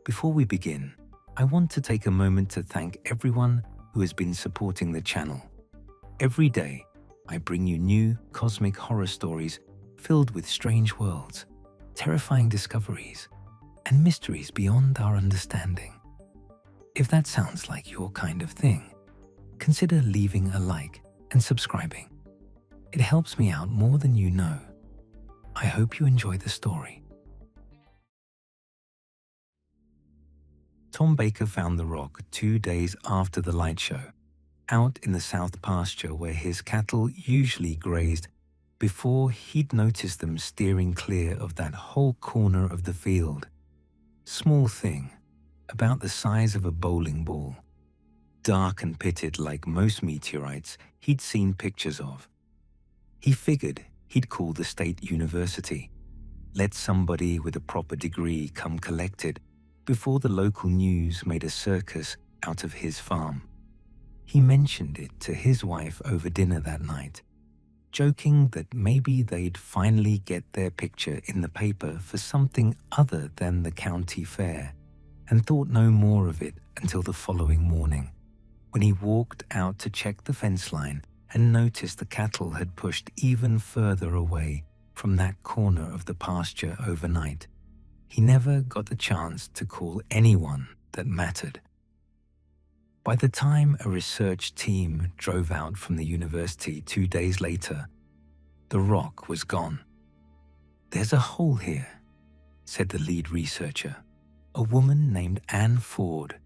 Before we begin, I want to take a moment to thank everyone who has been supporting the channel. Every day, I bring you new cosmic horror stories filled with strange worlds, terrifying discoveries, and mysteries beyond our understanding. If that sounds like your kind of thing, consider leaving a like and subscribing. It helps me out more than you know. I hope you enjoy the story. Tom Baker found the rock 2 days after the light show, out in the south pasture where his cattle usually grazed, before he'd noticed them steering clear of that whole corner of the field. Small thing, about the size of a bowling ball, dark and pitted like most meteorites he'd seen pictures of. He figured he'd call the state university, let somebody with a proper degree come collect it before the local news made a circus out of his farm. He mentioned it to his wife over dinner that night, joking that maybe they'd finally get their picture in the paper for something other than the county fair, and thought no more of it until the following morning, when he walked out to check the fence line and noticed the cattle had pushed even further away from that corner of the pasture overnight. He never got the chance to call anyone that mattered. By the time a research team drove out from the university 2 days later, the rock was gone. "There's a hole here," said the lead researcher, a woman named Anne Ford,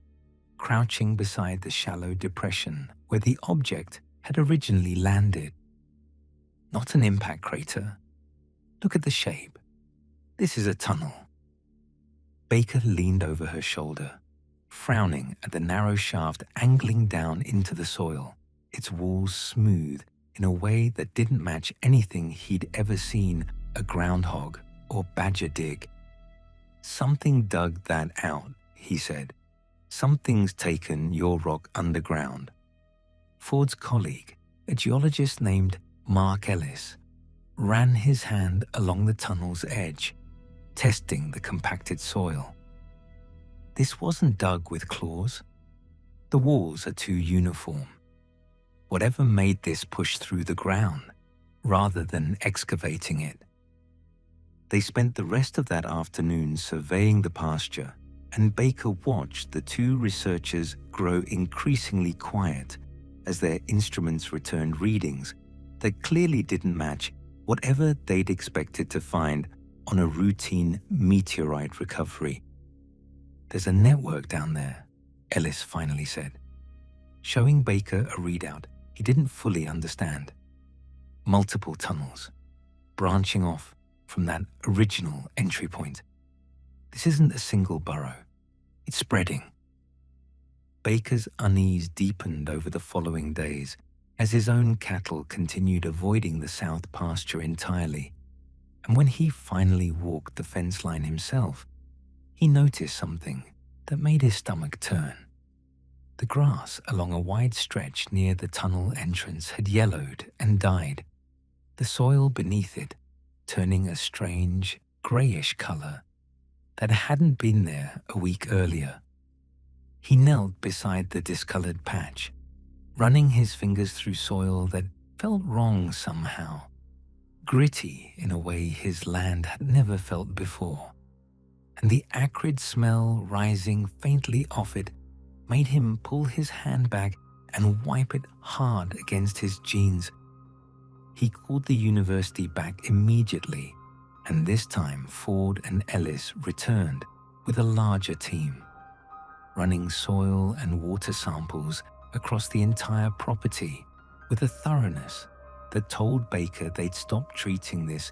crouching beside the shallow depression where the object had originally landed. "Not an impact crater. Look at the shape. This is a tunnel." Baker leaned over her shoulder, frowning at the narrow shaft angling down into the soil, its walls smooth in a way that didn't match anything he'd ever seen a groundhog or badger dig. "Something dug that out," he said. "Something's taken your rock underground." Ford's colleague, a geologist named Mark Ellis, ran his hand along the tunnel's edge, testing the compacted soil. This wasn't dug with claws. The walls are too uniform. Whatever made this push through the ground, rather than excavating it. They spent the rest of that afternoon surveying the pasture, and Baker watched the two researchers grow increasingly quiet as their instruments returned readings that clearly didn't match whatever they'd expected to find on a routine meteorite recovery. "There's a network down there," Ellis finally said, showing Baker a readout he didn't fully understand. Multiple tunnels, branching off from that original entry point. This isn't a single burrow. It's spreading. Baker's unease deepened over the following days as his own cattle continued avoiding the south pasture entirely. And when he finally walked the fence line himself, he noticed something that made his stomach turn. The grass along a wide stretch near the tunnel entrance had yellowed and died, the soil beneath it turning a strange, grayish color that hadn't been there a week earlier. He knelt beside the discolored patch, running his fingers through soil that felt wrong somehow, gritty in a way his land had never felt before, and the acrid smell rising faintly off it made him pull his hand back and wipe it hard against his jeans. He called the university back immediately, and this time Ford and Ellis returned with a larger team, running soil and water samples across the entire property with a thoroughness that told Baker they'd stopped treating this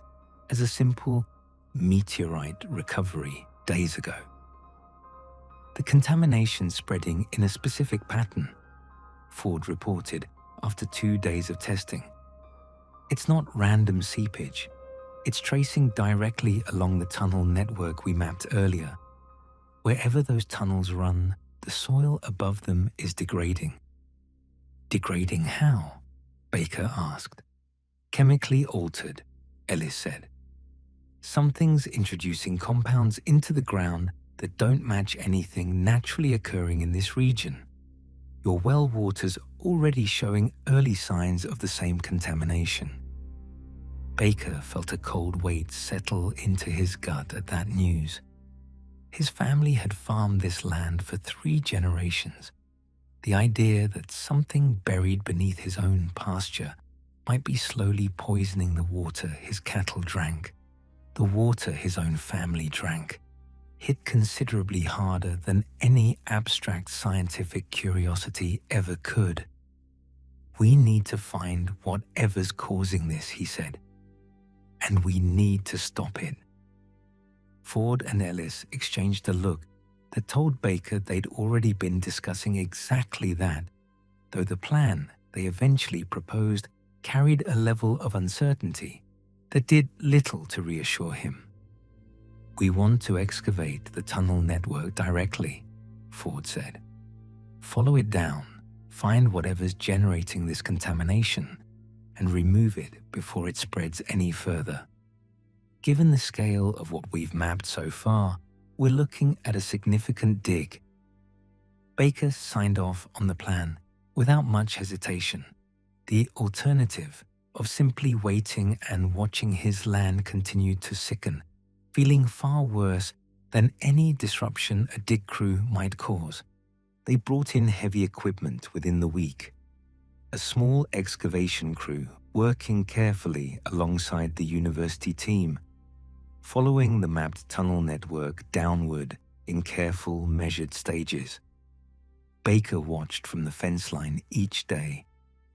as a simple meteorite recovery days ago. The contamination spreading in a specific pattern, Ford reported after 2 days of testing. It's not random seepage. It's tracing directly along the tunnel network we mapped earlier. Wherever those tunnels run, the soil above them is degrading. "Degrading how?" Baker asked. "Chemically altered," Ellis said. "Something's introducing compounds into the ground that don't match anything naturally occurring in this region. Your well water's already showing early signs of the same contamination." Baker felt a cold weight settle into his gut at that news. His family had farmed this land for 3 generations. The idea that something buried beneath his own pasture might be slowly poisoning the water his cattle drank, the water his own family drank, hit considerably harder than any abstract scientific curiosity ever could. "We need to find whatever's causing this," he said, "and we need to stop it." Ford and Ellis exchanged a look that told Baker they'd already been discussing exactly that, though the plan they eventually proposed carried a level of uncertainty that did little to reassure him. "We want to excavate the tunnel network directly," Ford said. "Follow it down, find whatever's generating this contamination, and remove it before it spreads any further. Given the scale of what we've mapped so far, we're looking at a significant dig." Baker signed off on the plan without much hesitation. The alternative of simply waiting and watching his land continue to sicken, feeling far worse than any disruption a dig crew might cause. They brought in heavy equipment within the week. A small excavation crew working carefully alongside the university team, following the mapped tunnel network downward in careful, measured stages. Baker watched from the fence line each day,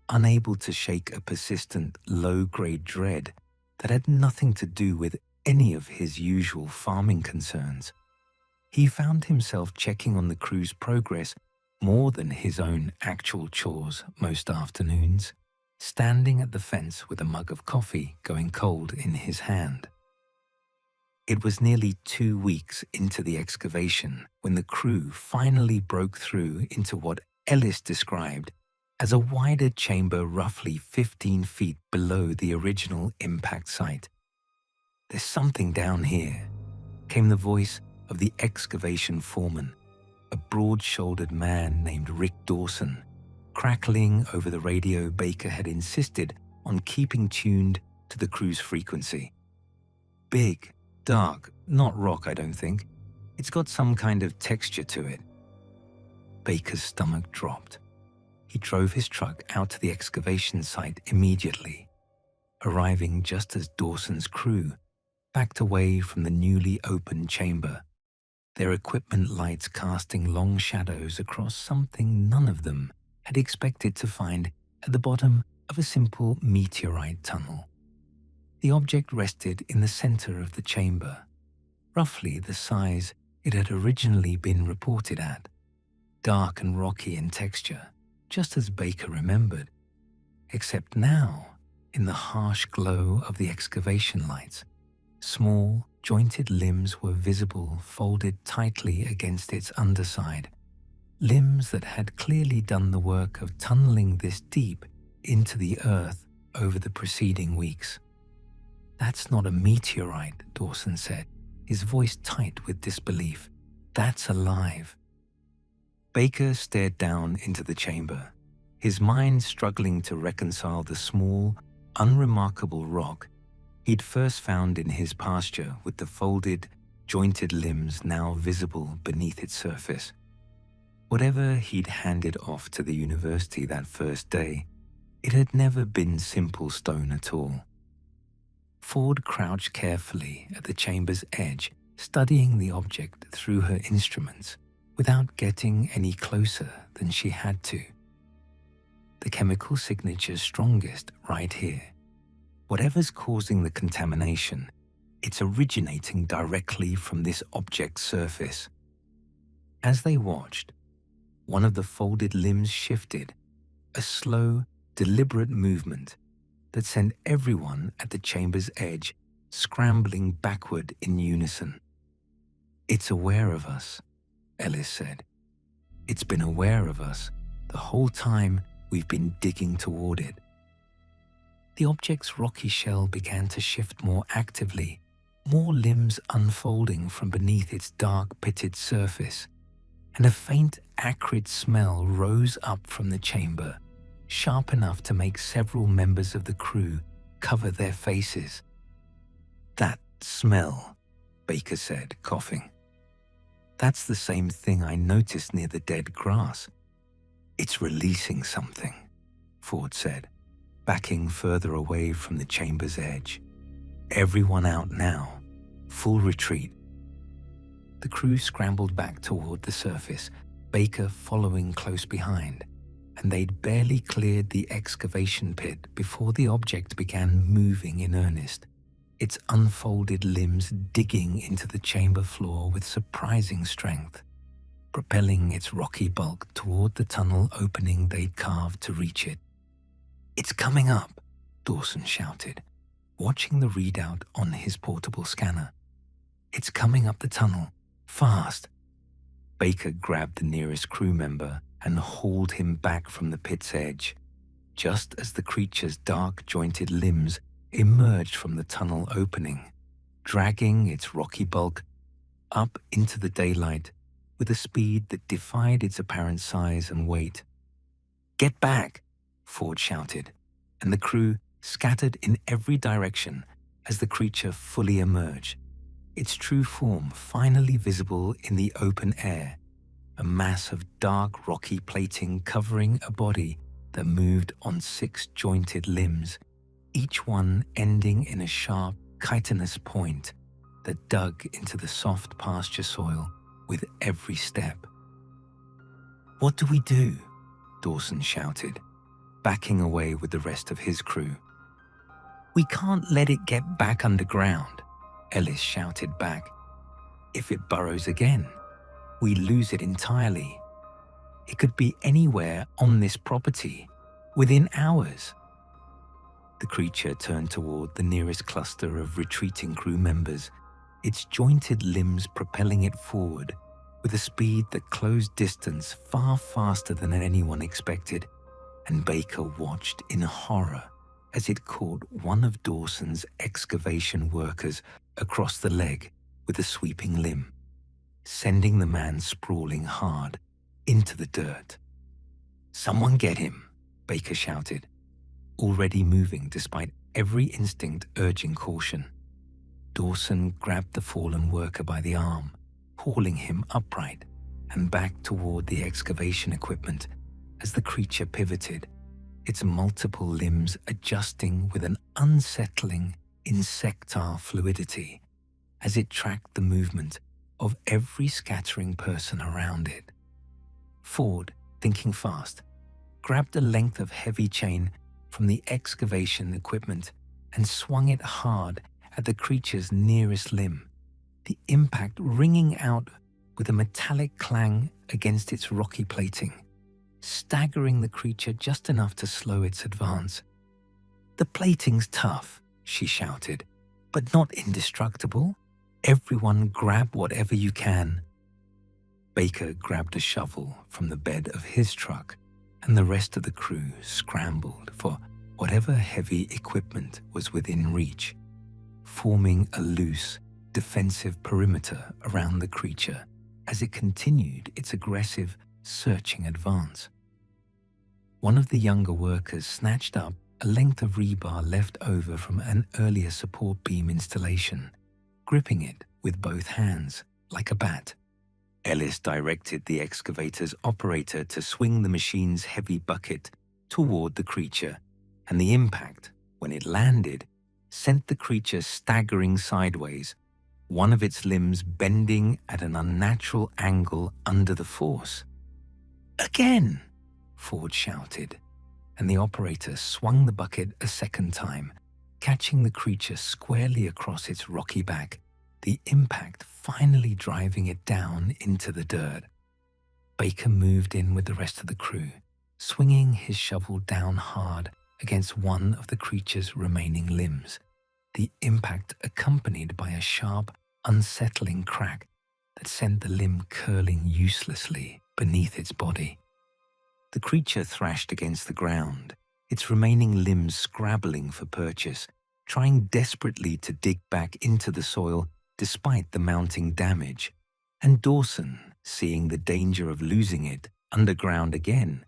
unable to shake a persistent, low-grade dread that had nothing to do with any of his usual farming concerns. He found himself checking on the crew's progress more than his own actual chores most afternoons, standing at the fence with a mug of coffee going cold in his hand. It was nearly 2 weeks into the excavation when the crew finally broke through into what Ellis described as a wider chamber roughly 15 feet below the original impact site. "There's something down here," came the voice of the excavation foreman, a broad-shouldered man named Rick Dawson, crackling over the radio Baker had insisted on keeping tuned to the crew's frequency. "Big, dark, not rock, I don't think. It's got some kind of texture to it." Baker's stomach dropped. He drove his truck out to the excavation site immediately, arriving just as Dawson's crew backed away from the newly opened chamber, their equipment lights casting long shadows across something none of them had expected to find at the bottom of a simple meteorite tunnel. The object rested in the center of the chamber, roughly the size it had originally been reported at, dark and rocky in texture, just as Baker remembered, except now, in the harsh glow of the excavation lights, small, jointed limbs were visible folded tightly against its underside, limbs that had clearly done the work of tunneling this deep into the earth over the preceding weeks. "That's not a meteorite," Dawson said, his voice tight with disbelief. "That's alive." Baker stared down into the chamber, his mind struggling to reconcile the small, unremarkable rock he'd first found in his pasture with the folded, jointed limbs now visible beneath its surface. Whatever he'd handed off to the university that first day, it had never been simple stone at all. Ford crouched carefully at the chamber's edge, studying the object through her instruments without getting any closer than she had to. The chemical signature's strongest right here. Whatever's causing the contamination, it's originating directly from this object's surface. As they watched, one of the folded limbs shifted, a slow, deliberate movement that sent everyone at the chamber's edge scrambling backward in unison. "It's aware of us," Ellis said. "It's been aware of us the whole time we've been digging toward it." The object's rocky shell began to shift more actively, more limbs unfolding from beneath its dark pitted surface, and a faint acrid smell rose up from the chamber, sharp enough to make several members of the crew cover their faces. "That smell," Baker said, coughing. "That's the same thing I noticed near the dead grass. It's releasing something," Ford said, backing further away from the chamber's edge. "Everyone out now. Full retreat." The crew scrambled back toward the surface, Baker following close behind, and they'd barely cleared the excavation pit before the object began moving in earnest, its unfolded limbs digging into the chamber floor with surprising strength, propelling its rocky bulk toward the tunnel opening they'd carved to reach it. "It's coming up," Dawson shouted, watching the readout on his portable scanner. "It's coming up the tunnel. Fast." Baker grabbed the nearest crew member and hauled him back from the pit's edge, just as the creature's dark, jointed limbs emerged from the tunnel opening, dragging its rocky bulk up into the daylight with a speed that defied its apparent size and weight. "Get back!" Ford shouted, and the crew scattered in every direction as the creature fully emerged, its true form finally visible in the open air, a mass of dark rocky plating covering a body that moved on 6 jointed limbs, each one ending in a sharp, chitinous point that dug into the soft pasture soil with every step. "What do we do?" Dawson shouted, backing away with the rest of his crew. "We can't let it get back underground," Ellis shouted back. "If it burrows again, we lose it entirely. It could be anywhere on this property, within hours." The creature turned toward the nearest cluster of retreating crew members, its jointed limbs propelling it forward with a speed that closed distance far faster than anyone expected, and Baker watched in horror as it caught one of Dawson's excavation workers across the leg with a sweeping limb, sending the man sprawling hard into the dirt. "Someone get him," Baker shouted, already moving despite every instinct urging caution. Dawson grabbed the fallen worker by the arm, hauling him upright and back toward the excavation equipment as the creature pivoted, its multiple limbs adjusting with an unsettling, insectile fluidity as it tracked the movement of every scattering person around it. Ford, thinking fast, grabbed a length of heavy chain from the excavation equipment and swung it hard at the creature's nearest limb, the impact ringing out with a metallic clang against its rocky plating, staggering the creature just enough to slow its advance. "The plating's tough," she shouted, "but not indestructible. Everyone grab whatever you can." Baker grabbed a shovel from the bed of his truck, and the rest of the crew scrambled for whatever heavy equipment was within reach, forming a loose, defensive perimeter around the creature as it continued its aggressive, searching advance. One of the younger workers snatched up a length of rebar left over from an earlier support beam installation, gripping it with both hands like a bat. Ellis directed the excavator's operator to swing the machine's heavy bucket toward the creature, and the impact, when it landed, sent the creature staggering sideways, one of its limbs bending at an unnatural angle under the force. "Again!" Ford shouted, and the operator swung the bucket a second time, catching the creature squarely across its rocky back, the impact finally driving it down into the dirt. Baker moved in with the rest of the crew, swinging his shovel down hard against one of the creature's remaining limbs, the impact accompanied by a sharp, unsettling crack that sent the limb curling uselessly beneath its body. The creature thrashed against the ground, its remaining limbs scrabbling for purchase, trying desperately to dig back into the soil despite the mounting damage, and Dawson, seeing the danger of losing it underground again,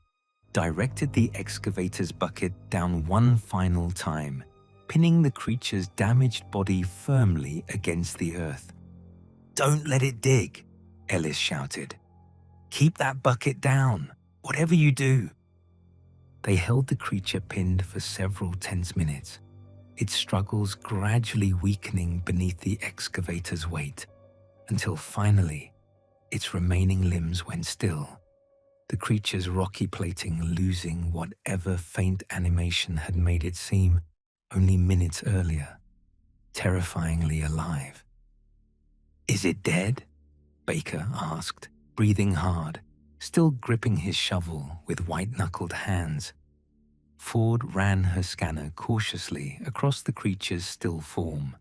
directed the excavator's bucket down one final time, pinning the creature's damaged body firmly against the earth. "Don't let it dig," Ellis shouted. "Keep that bucket down, whatever you do." They held the creature pinned for several tense minutes, its struggles gradually weakening beneath the excavator's weight, until finally, its remaining limbs went still, the creature's rocky plating losing whatever faint animation had made it seem only minutes earlier, terrifyingly alive. "Is it dead?" Baker asked, breathing hard, still gripping his shovel with white-knuckled hands. Ford ran her scanner cautiously across the creature's still form,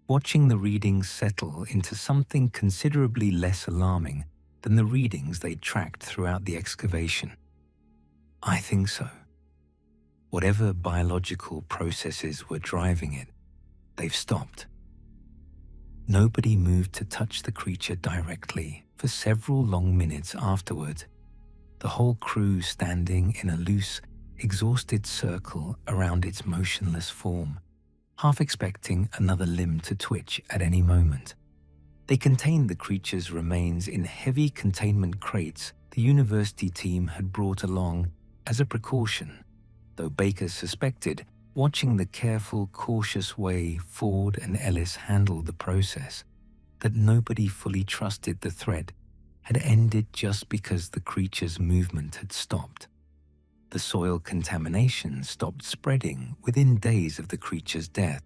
watching the readings settle into something considerably less alarming than the readings they'd tracked throughout the excavation. "I think so. Whatever biological processes were driving it, they've stopped." Nobody moved to touch the creature directly for several long minutes afterward, the whole crew standing in a loose, exhausted circle around its motionless form, half expecting another limb to twitch at any moment. They contained the creature's remains in heavy containment crates the university team had brought along as a precaution, though Baker suspected, watching the careful, cautious way Ford and Ellis handled the process, that nobody fully trusted the threat had ended just because the creature's movement had stopped. The soil contamination stopped spreading within days of the creature's death.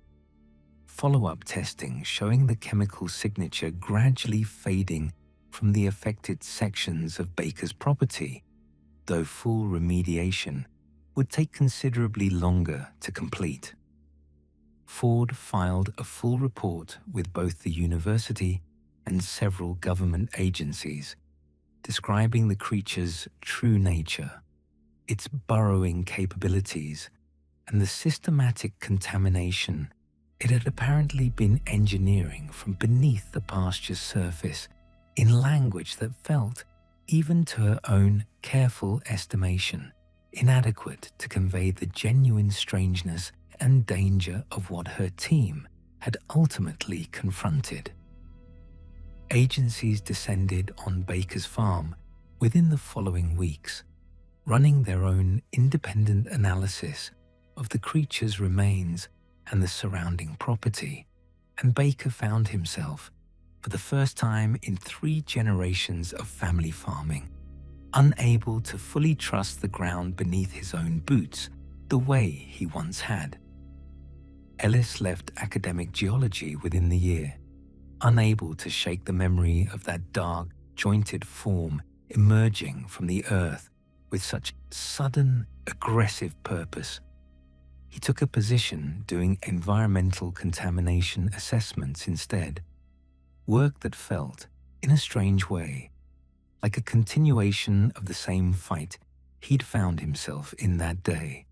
Follow-up testing showing the chemical signature gradually fading from the affected sections of Baker's property, though full remediation would take considerably longer to complete. Ford filed a full report with both the university and several government agencies, describing the creature's true nature, its burrowing capabilities, and the systematic contamination it had apparently been engineering from beneath the pasture's surface in language that felt, even to her own careful estimation, inadequate to convey the genuine strangeness and danger of what her team had ultimately confronted. Agencies descended on Baker's farm within the following weeks, running their own independent analysis of the creature's remains and the surrounding property, and Baker found himself, for the first time in 3 generations of family farming, unable to fully trust the ground beneath his own boots the way he once had. Ellis left academic geology within the year, unable to shake the memory of that dark, jointed form emerging from the earth with such sudden, aggressive purpose. He took a position doing environmental contamination assessments instead, work that felt, in a strange way, like a continuation of the same fight he'd found himself in that day,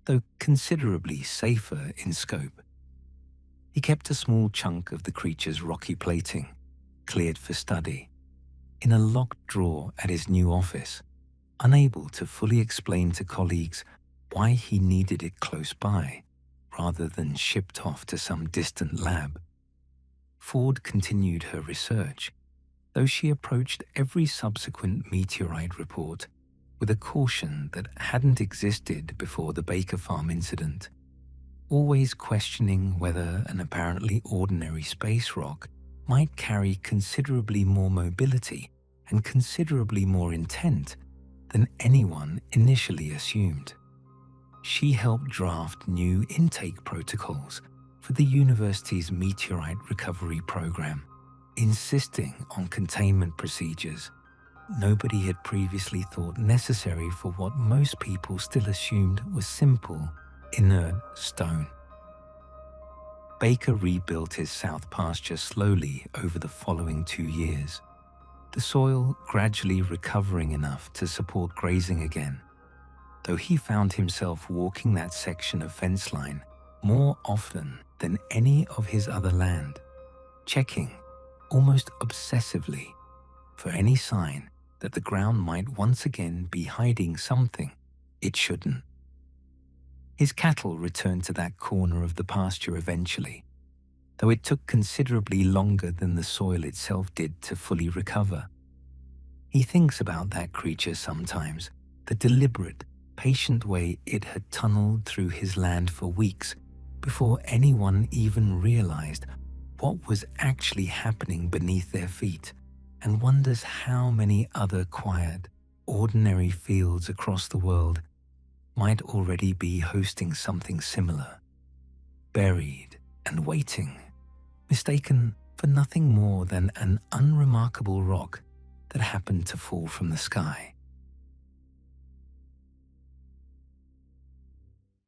though considerably safer in scope. He kept a small chunk of the creature's rocky plating, cleared for study, in a locked drawer at his new office, unable to fully explain to colleagues why he needed it close by, rather than shipped off to some distant lab. Ford continued her research, though she approached every subsequent meteorite report with a caution that hadn't existed before the Baker Farm incident, always questioning whether an apparently ordinary space rock might carry considerably more mobility and considerably more intent than anyone initially assumed. She helped draft new intake protocols for the university's meteorite recovery program, insisting on containment procedures nobody had previously thought necessary for what most people still assumed was simple, inert stone. Baker rebuilt his south pasture slowly over the following 2 years, the soil gradually recovering enough to support grazing again, though he found himself walking that section of fence line more often than any of his other land, checking almost obsessively for any sign that the ground might once again be hiding something it shouldn't. His cattle returned to that corner of the pasture eventually, though it took considerably longer than the soil itself did to fully recover. He thinks about that creature sometimes, the deliberate, patient way it had tunneled through his land for weeks before anyone even realized what was actually happening beneath their feet, and wonders how many other quiet, ordinary fields across the world might already be hosting something similar, buried and waiting, mistaken for nothing more than an unremarkable rock that happened to fall from the sky.